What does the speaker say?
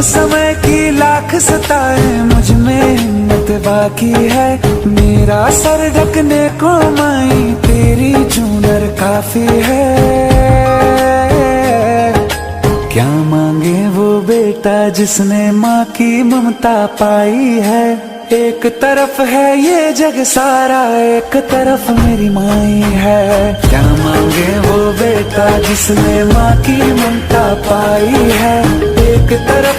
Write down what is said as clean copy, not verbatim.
समय की लाख सताए, मुझ में हिम्मत बाकी है। मेरा सर ढकने को माई तेरी चूनर काफी है। क्या मांगे वो बेटा जिसने माँ की ममता पाई है। एक तरफ है ये जग सारा, एक तरफ मेरी माई है। क्या मांगे वो बेटा जिसने माँ की ममता पाई है। एक तरफ